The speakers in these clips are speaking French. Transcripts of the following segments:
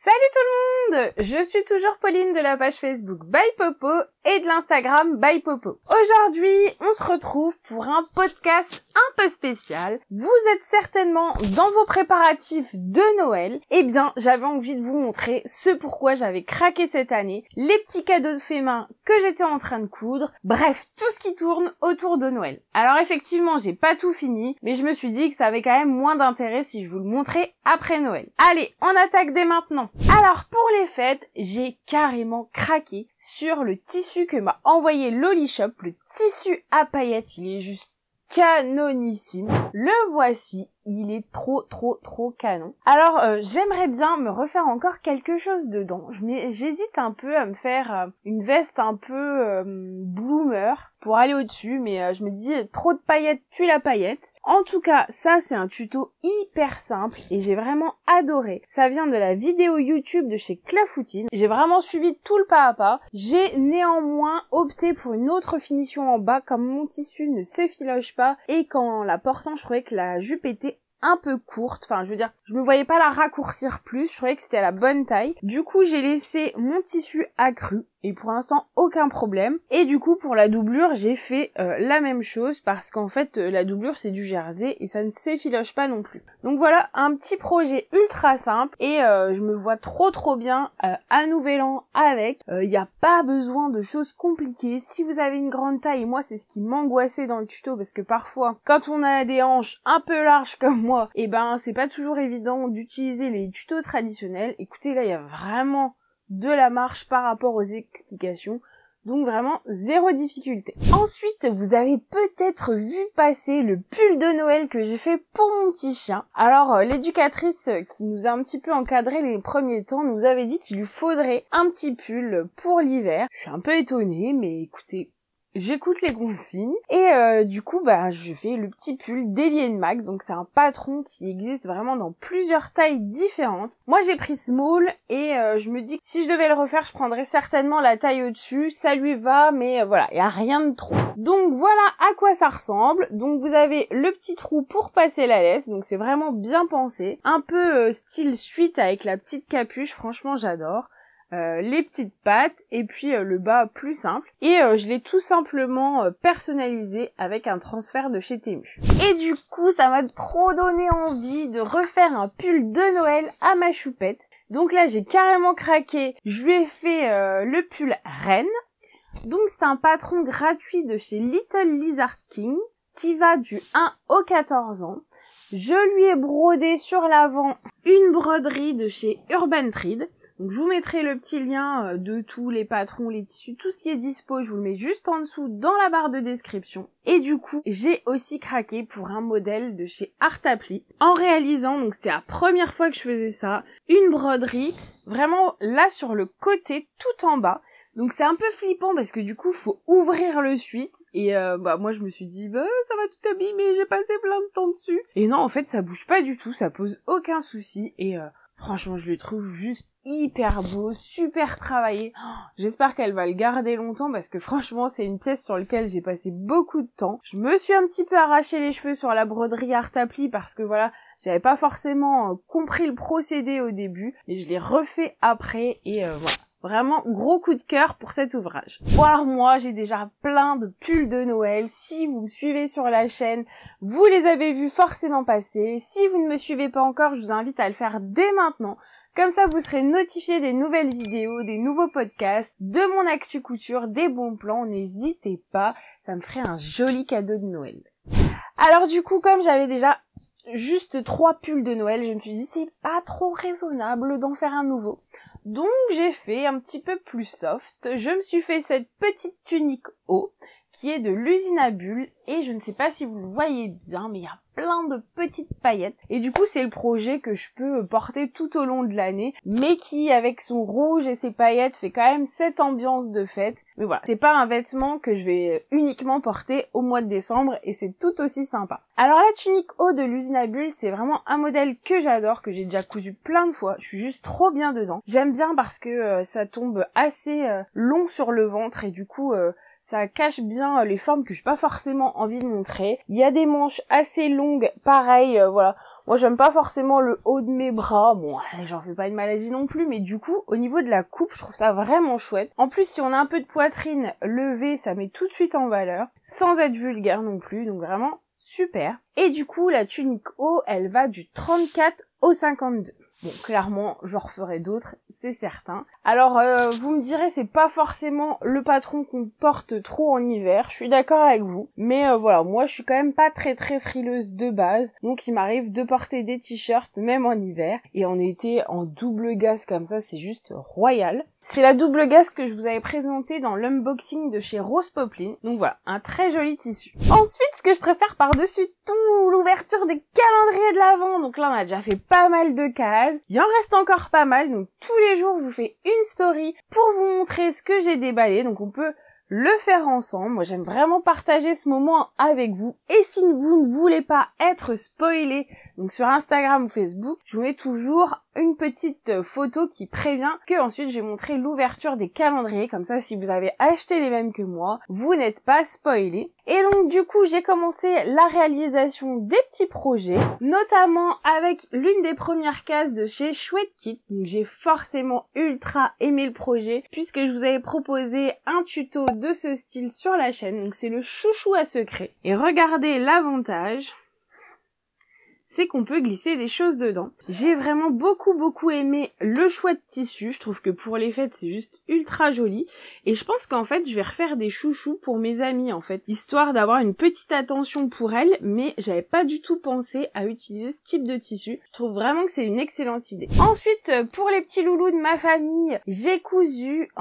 Salut tout le monde! Je suis toujours Pauline de la page Facebook By Popo et de l'Instagram By Popo. Aujourd'hui, on se retrouve pour un podcast un peu spécial. Vous êtes certainement dans vos préparatifs de Noël. Eh bien, j'avais envie de vous montrer ce pourquoi j'avais craqué cette année, les petits cadeaux de fait main que j'étais en train de coudre, bref, tout ce qui tourne autour de Noël. Alors effectivement, j'ai pas tout fini, mais je me suis dit que ça avait quand même moins d'intérêt si je vous le montrais après Noël. Allez, on attaque dès maintenant. Alors pour les fêtes, j'ai carrément craqué sur le tissu que m'a envoyé Lolishop, le tissu à paillettes, il est juste canonissime. Le voici, il est trop canon. Alors j'aimerais bien me refaire encore quelque chose dedans. J'hésite un peu à me faire une veste un peu bloomer pour aller au-dessus, mais je me dis trop de paillettes tue la paillette. En tout cas, ça c'est un tuto hyper simple et j'ai vraiment adoré. Ça vient de la vidéo YouTube de chez Clafoutine. J'ai vraiment suivi tout le pas à pas. J'ai néanmoins opté pour une autre finition en bas comme mon tissu ne s'effiloche pas et qu'en la portant je trouvais que la jupe était un peu courte, enfin je veux dire, je me voyais pas la raccourcir plus, je trouvais que c'était à la bonne taille. Du coup j'ai laissé mon tissu accru et pour l'instant aucun problème. Et du coup pour la doublure j'ai fait la même chose parce qu'en fait la doublure c'est du jersey et ça ne s'effiloche pas non plus. Donc voilà un petit projet ultra simple et je me vois trop bien à Nouvel An avec. Il n'y a pas besoin de choses compliquées. Si vous avez une grande taille, moi c'est ce qui m'angoissait dans le tuto parce que parfois quand on a des hanches un peu larges comme moi, et ben c'est pas toujours évident d'utiliser les tutos traditionnels. Écoutez là il y a vraiment de la marche par rapport aux explications, donc vraiment zéro difficulté. Ensuite, vous avez peut-être vu passer le pull de Noël que j'ai fait pour mon petit chien. Alors l'éducatrice qui nous a un petit peu encadré les premiers temps nous avait dit qu'il lui faudrait un petit pull pour l'hiver. Je suis un peu étonnée, mais écoutez, j'écoute les consignes et du coup je fais le petit pull d'Eli & Mac. Donc c'est un patron qui existe vraiment dans plusieurs tailles différentes. Moi j'ai pris small et je me dis que si je devais le refaire je prendrais certainement la taille au-dessus. Ça lui va mais voilà, il y a rien de trop. Donc voilà à quoi ça ressemble. Donc vous avez le petit trou pour passer la laisse, donc c'est vraiment bien pensé. Un peu style suite avec la petite capuche, franchement j'adore. Les petites pattes et puis le bas plus simple et je l'ai tout simplement personnalisé avec un transfert de chez Temu. Et du coup ça m'a trop donné envie de refaire un pull de Noël à ma choupette. Donc là j'ai carrément craqué, je lui ai fait le pull reine. Donc c'est un patron gratuit de chez Little Lizard King qui va du 1 au 14 ans. Je lui ai brodé sur l'avant une broderie de chez Urban Thread. Donc je vous mettrai le petit lien de tous les patrons, les tissus, tout ce qui est dispo, je vous le mets juste en dessous dans la barre de description. Et du coup, j'ai aussi craqué pour un modèle de chez Art Appli en réalisant, donc c'était la première fois que je faisais ça, une broderie vraiment là sur le côté tout en bas. Donc c'est un peu flippant parce que du coup faut ouvrir le suite et moi je me suis dit ça va tout abîmer, j'ai passé plein de temps dessus. Et non en fait ça bouge pas du tout, ça pose aucun souci et franchement, je le trouve juste hyper beau, super travaillé. J'espère qu'elle va le garder longtemps parce que franchement, c'est une pièce sur laquelle j'ai passé beaucoup de temps. Je me suis un petit peu arraché les cheveux sur la broderie Art Appli parce que voilà, j'avais pas forcément compris le procédé au début, et je l'ai refait après et voilà. Vraiment gros coup de cœur pour cet ouvrage. Bon alors moi j'ai déjà plein de pulls de Noël. Si vous me suivez sur la chaîne, vous les avez vus forcément passer. Si vous ne me suivez pas encore, je vous invite à le faire dès maintenant. Comme ça vous serez notifiés des nouvelles vidéos, des nouveaux podcasts, de mon actu couture, des bons plans. N'hésitez pas, ça me ferait un joli cadeau de Noël. Alors du coup comme j'avais déjà juste 3 pulls de Noël, je me suis dit c'est pas trop raisonnable d'en faire un nouveau. Donc j'ai fait un petit peu plus soft, je me suis fait cette petite tunique haut qui est de l'usine à bulles et je ne sais pas si vous le voyez bien mais il y a plein de petites paillettes et du coup c'est le projet que je peux porter tout au long de l'année mais qui avec son rouge et ses paillettes fait quand même cette ambiance de fête. Mais voilà, c'est pas un vêtement que je vais uniquement porter au mois de décembre et c'est tout aussi sympa. Alors la tunique haut de l'usine à bulles c'est vraiment un modèle que j'adore, que j'ai déjà cousu plein de fois, je suis juste trop bien dedans. J'aime bien parce que ça tombe assez long sur le ventre et du coup ça cache bien les formes que j'ai pas forcément envie de montrer. Il y a des manches assez longues, pareil, voilà. Moi, j'aime pas forcément le haut de mes bras. Bon, j'en fais pas une maladie non plus, mais du coup, au niveau de la coupe, je trouve ça vraiment chouette. En plus, si on a un peu de poitrine levée, ça met tout de suite en valeur, sans être vulgaire non plus, donc vraiment super. Et du coup, la tunique haut, elle va du 34 au 52. Bon, clairement, j'en referai d'autres, c'est certain. Alors, vous me direz, c'est pas forcément le patron qu'on porte trop en hiver, je suis d'accord avec vous. Mais voilà, moi, je suis quand même pas très frileuse de base, donc il m'arrive de porter des t-shirts, même en hiver. Et en été, en double gaze comme ça, c'est juste royal. C'est la double gaze que je vous avais présentée dans l'unboxing de chez Rose Poplin. Donc voilà, un très joli tissu. Ensuite, ce que je préfère par-dessus tout, l'ouverture des calendriers de l'Avent. Donc là, on a déjà fait pas mal de cases. Il en reste encore pas mal. Donc tous les jours, je vous fais une story pour vous montrer ce que j'ai déballé. Donc on peut le faire ensemble. Moi, j'aime vraiment partager ce moment avec vous. Et si vous ne voulez pas être spoilé, donc sur Instagram ou Facebook, je vous mets toujours une petite photo qui prévient que ensuite je vais montrer l'ouverture des calendriers. Comme ça, si vous avez acheté les mêmes que moi, vous n'êtes pas spoilé. Et donc du coup, j'ai commencé la réalisation des petits projets, notamment avec l'une des premières cases de chez Chouette Kit. Donc j'ai forcément ultra aimé le projet puisque je vous avais proposé un tuto de ce style sur la chaîne. Donc c'est le chouchou à secret. Et regardez l'avantage, c'est qu'on peut glisser des choses dedans. J'ai vraiment beaucoup aimé le choix de tissu. Je trouve que pour les fêtes, c'est juste ultra joli. Et je pense qu'en fait, je vais refaire des chouchous pour mes amis, en fait. Histoire d'avoir une petite attention pour elles, mais j'avais pas du tout pensé à utiliser ce type de tissu. Je trouve vraiment que c'est une excellente idée. Ensuite, pour les petits loulous de ma famille, j'ai cousu,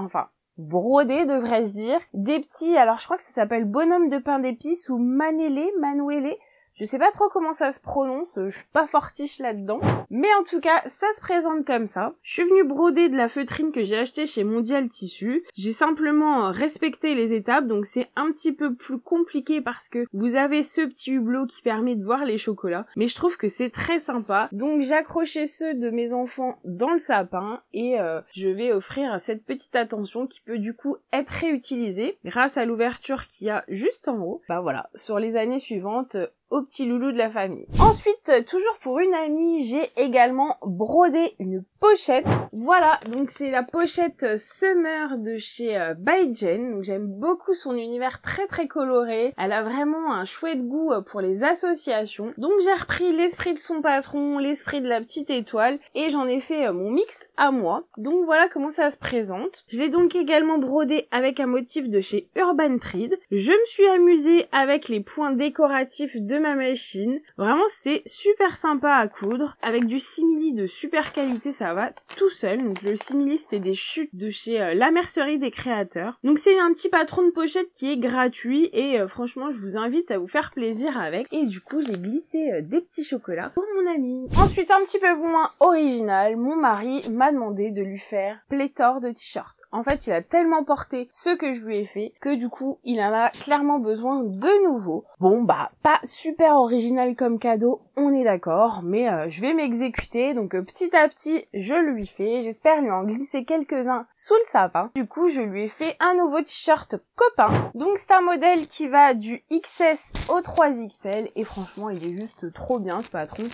brodé, devrais-je dire, des petits, alors je crois que ça s'appelle bonhomme de pain d'épices ou manuélé. Je sais pas trop comment ça se prononce, je suis pas fortiche là-dedans. Mais en tout cas, ça se présente comme ça. Je suis venue broder de la feutrine que j'ai achetée chez Mondial Tissu. J'ai simplement respecté les étapes, donc c'est un petit peu plus compliqué parce que vous avez ce petit hublot qui permet de voir les chocolats. Mais je trouve que c'est très sympa. Donc j'ai accroché ceux de mes enfants dans le sapin et je vais offrir cette petite attention qui peut du coup être réutilisée grâce à l'ouverture qu'il y a juste en haut. Bah voilà, sur les années suivantes, au petit loulou de la famille. Ensuite, toujours pour une amie, j'ai également brodé une pochette. Voilà, donc c'est la pochette Summer de chez By Jen. Donc j'aime beaucoup son univers très coloré. Elle a vraiment un chouette goût pour les associations. Donc j'ai repris l'esprit de son patron, l'esprit de la petite étoile et j'en ai fait mon mix à moi. Donc voilà comment ça se présente. Je l'ai donc également brodé avec un motif de chez Urban Thread. Je me suis amusée avec les points décoratifs de ma machine. Vraiment, c'était super sympa à coudre. Avec du simili de super qualité, ça va tout seul. Donc le simili, c'était des chutes de chez La Mercerie des Créateurs. Donc c'est un petit patron de pochette qui est gratuit et franchement, je vous invite à vous faire plaisir avec. Et du coup, j'ai glissé des petits chocolats pour mon ami. Ensuite, un petit peu moins original, mon mari m'a demandé de lui faire pléthore de t-shirts. En fait, il a tellement porté ce que je lui ai fait que du coup, il en a clairement besoin de nouveau. Bon, bah, pas super original comme cadeau, on est d'accord, mais je vais m'exécuter, donc petit à petit, je lui fais. J'espère lui en glisser quelques-uns sous le sapin. Du coup, je lui ai fait un nouveau t-shirt copain. Donc, c'est un modèle qui va du XS au 3XL, et franchement, il est juste trop bien, ce patron.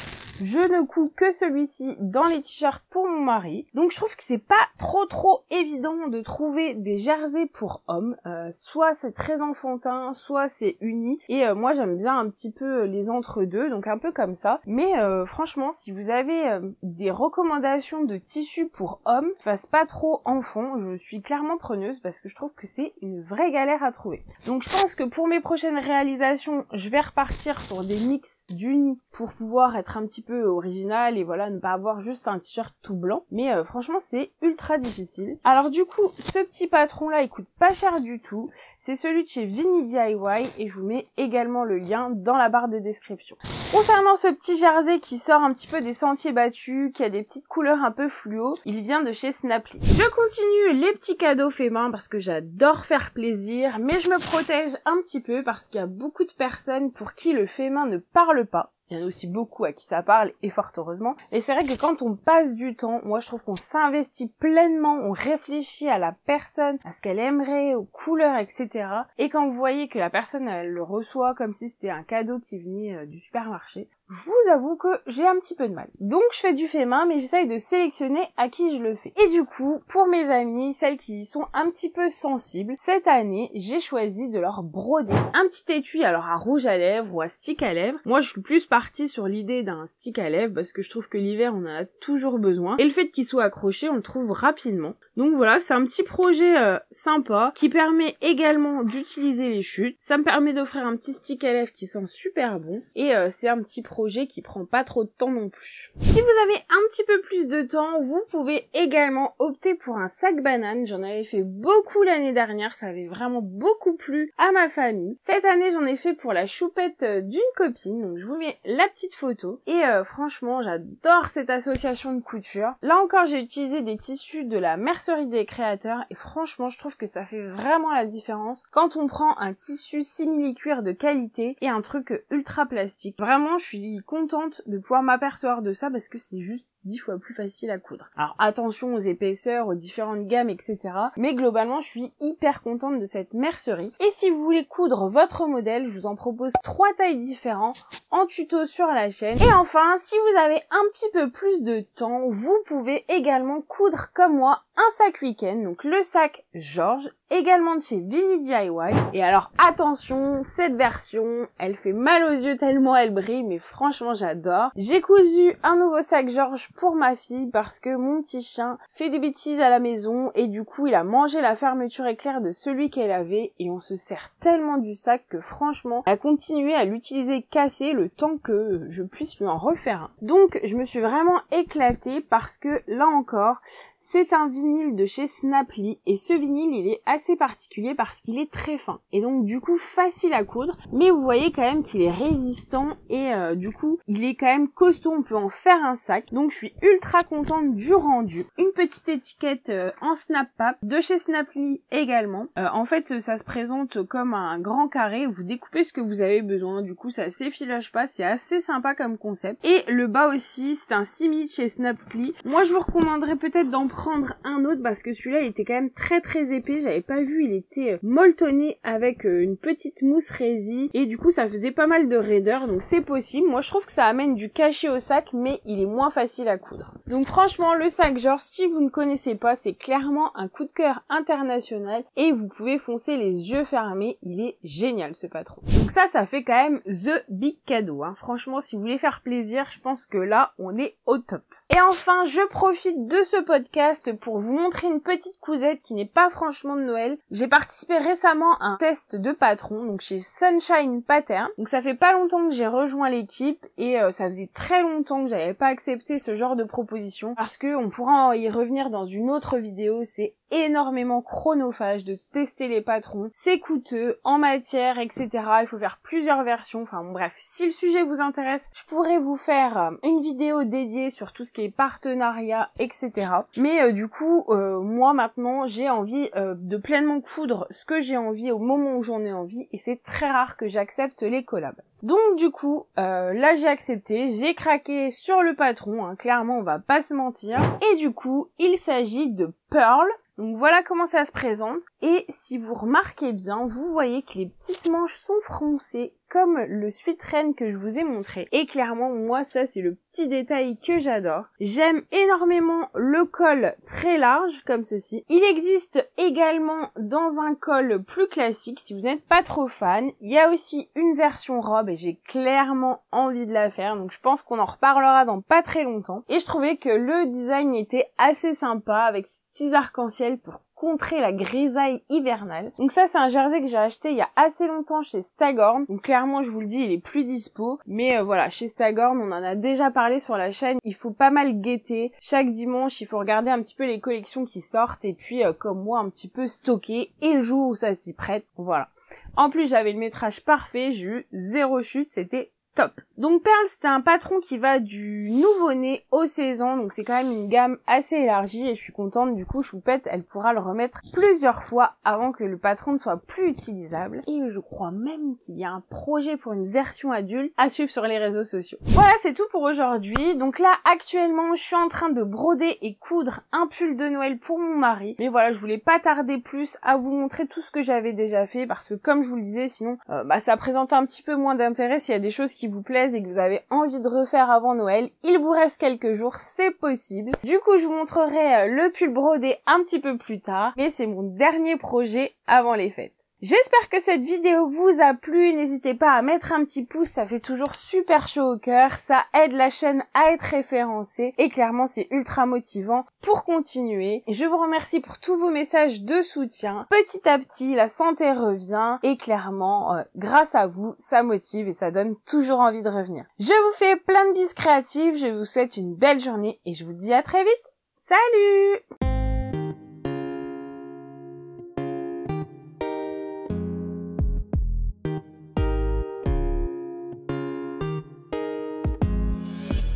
Je ne couds que celui-ci dans les t-shirts pour mon mari. Donc, je trouve que c'est pas trop évident de trouver des jerseys pour hommes. Soit c'est très enfantin, soit c'est uni. Et moi, j'aime bien un petit peu les entre-deux, donc un peu comme ça. Mais franchement, si vous avez des recommandations de tissus pour hommes, qui fassent pas trop enfant, je suis clairement preneuse parce que je trouve que c'est une vraie galère à trouver. Donc, je pense que pour mes prochaines réalisations, je vais repartir sur des mix d'uni pour pouvoir être un petit peu original et voilà, ne pas avoir juste un t-shirt tout blanc. Mais franchement, c'est ultra difficile. Alors du coup, ce petit patron-là, il coûte pas cher du tout. C'est celui de chez Vinny DIY et je vous mets également le lien dans la barre de description. Concernant ce petit jersey qui sort un petit peu des sentiers battus, qui a des petites couleurs un peu fluo, il vient de chez Snapply. Je continue les petits cadeaux faits main parce que j'adore faire plaisir, mais je me protège un petit peu parce qu'il y a beaucoup de personnes pour qui le fait main ne parle pas. Il y en a aussi beaucoup à qui ça parle, et fort heureusement. Et c'est vrai que quand on passe du temps, moi je trouve qu'on s'investit pleinement, on réfléchit à la personne, à ce qu'elle aimerait, aux couleurs, etc. Et quand vous voyez que la personne, elle le reçoit comme si c'était un cadeau qui venait du supermarché, je vous avoue que j'ai un petit peu de mal. Donc je fais du fait main, mais j'essaye de sélectionner à qui je le fais. Et du coup, pour mes amies, celles qui y sont un petit peu sensibles, cette année, j'ai choisi de leur broder un petit étui, alors à rouge à lèvres ou à stick à lèvres. Moi, je suis plus partie sur l'idée d'un stick à lèvres parce que je trouve que l'hiver, on en a toujours besoin. Et le fait qu'il soit accroché, on le trouve rapidement. Donc voilà, c'est un petit projet sympa qui permet également d'utiliser les chutes. Ça me permet d'offrir un petit stick à lèvres qui sent super bon. Et c'est un petit projet qui prend pas trop de temps non plus. Si vous avez un petit peu plus de temps, vous pouvez également opter pour un sac banane. J'en avais fait beaucoup l'année dernière, ça avait vraiment beaucoup plu à ma famille. Cette année, j'en ai fait pour la choupette d'une copine, donc je vous mets la petite photo. Et franchement, j'adore cette association de couture. Là encore, j'ai utilisé des tissus de la mercerie des créateurs et franchement, je trouve que ça fait vraiment la différence quand on prend un tissu simili-cuir de qualité et un truc ultra plastique. Vraiment, je suis contente de pouvoir m'apercevoir de ça parce que c'est juste 10 fois plus facile à coudre. Alors attention aux épaisseurs, aux différentes gammes, etc. Mais globalement, je suis hyper contente de cette mercerie. Et si vous voulez coudre votre modèle, je vous en propose 3 tailles différentes en tuto sur la chaîne. Et enfin, si vous avez un petit peu plus de temps, vous pouvez également coudre comme moi un sac week-end, donc le sac Georges, également de chez Vinny DIY. Et alors attention, cette version, elle fait mal aux yeux tellement elle brille, mais franchement j'adore. J'ai cousu un nouveau sac Georges pour ma fille parce que mon petit chien fait des bêtises à la maison et du coup il a mangé la fermeture éclair de celui qu'elle avait et on se sert tellement du sac que franchement elle a continué à l'utiliser cassé le temps que je puisse lui en refaire un. Donc je me suis vraiment éclatée parce que là encore c'est un vinyle de chez Snapply et ce vinyle il est assez particulier parce qu'il est très fin et donc du coup facile à coudre, mais vous voyez quand même qu'il est résistant et du coup il est quand même costaud, on peut en faire un sac. Donc je suis ultra contente du rendu. Une petite étiquette en snap pape de chez Snapply également. En fait ça se présente comme un grand carré, vous découpez ce que vous avez besoin, du coup ça s'effiloche pas, c'est assez sympa comme concept. Et le bas aussi c'est un simili chez Snapply. Moi je vous recommanderais peut-être d'en prendre un autre parce que celui-là il était quand même très épais, j'avais pas vu, il était molletonné avec une petite mousse résine et du coup ça faisait pas mal de raideur, donc c'est possible. Moi je trouve que ça amène du cachet au sac mais il est moins facile à coudre. Donc franchement le sac Georges, si vous ne connaissez pas, c'est clairement un coup de cœur international et vous pouvez foncer les yeux fermés, il est génial ce patron. Donc ça fait quand même the big cadeau, hein. Franchement si vous voulez faire plaisir, je pense que là on est au top. Et enfin je profite de ce podcast pour vous montrer une petite cousette qui n'est pas franchement de Noël. J'ai participé récemment à un test de patron, donc chez Sunshine Pattern. Donc ça fait pas longtemps que j'ai rejoint l'équipe et ça faisait très longtemps que j'avais pas accepté ce genre de proposition parce que on pourra y revenir dans une autre vidéo, c'est énormément chronophage de tester les patrons, c'est coûteux en matière, etc. Il faut faire plusieurs versions, enfin bon, bref, si le sujet vous intéresse, je pourrais vous faire une vidéo dédiée sur tout ce qui est partenariat, etc. Mais du coup, moi maintenant, j'ai envie de pleinement coudre ce que j'ai envie au moment où j'en ai envie et c'est très rare que j'accepte les collabs. Donc du coup, là j'ai accepté, j'ai craqué sur le patron, hein, clairement on va pas se mentir. Et du coup, il s'agit de Pearl. Donc voilà comment ça se présente. Et si vous remarquez bien, vous voyez que les petites manches sont froncées comme le sweatren que je vous ai montré. Et clairement, moi ça c'est le petit détail que j'adore. J'aime énormément le col très large comme ceci. Il existe également dans un col plus classique si vous n'êtes pas trop fan. Il y a aussi une version robe et j'ai clairement envie de la faire. Donc je pense qu'on en reparlera dans pas très longtemps. Et je trouvais que le design était assez sympa avec ces petits arcs-en-ciel pour contrer la grisaille hivernale. Donc ça c'est un jersey que j'ai acheté il y a assez longtemps chez Staghorn. Donc clairement je vous le dis il est plus dispo. Mais voilà, chez Staghorn on en a déjà parlé sur la chaîne. Il faut pas mal guetter. Chaque dimanche il faut regarder un petit peu les collections qui sortent. Et puis comme moi un petit peu stocker. Et le jour où ça s'y prête, voilà. En plus j'avais le métrage parfait. J'ai eu 0 chute, c'était top. Donc Pearl, c'était un patron qui va du nouveau-né au 16 ans, donc c'est quand même une gamme assez élargie et je suis contente, du coup Choupette, elle pourra le remettre plusieurs fois avant que le patron ne soit plus utilisable. Et je crois même qu'il y a un projet pour une version adulte à suivre sur les réseaux sociaux. Voilà, c'est tout pour aujourd'hui. Donc là, actuellement, je suis en train de broder et coudre un pull de Noël pour mon mari. Mais voilà, je voulais pas tarder plus à vous montrer tout ce que j'avais déjà fait parce que comme je vous le disais, sinon ça présente un petit peu moins d'intérêt. S'il y a des choses qui vous plaisent et que vous avez envie de refaire avant Noël, il vous reste quelques jours, c'est possible. Du coup, je vous montrerai le pull brodé un petit peu plus tard, mais c'est mon dernier projet avant les fêtes. J'espère que cette vidéo vous a plu, n'hésitez pas à mettre un petit pouce, ça fait toujours super chaud au cœur, ça aide la chaîne à être référencée et clairement c'est ultra motivant pour continuer. Et je vous remercie pour tous vos messages de soutien. Petit à petit, la santé revient et clairement, grâce à vous, ça motive et ça donne toujours envie de revenir. Je vous fais plein de bises créatives, je vous souhaite une belle journée et je vous dis à très vite. Salut!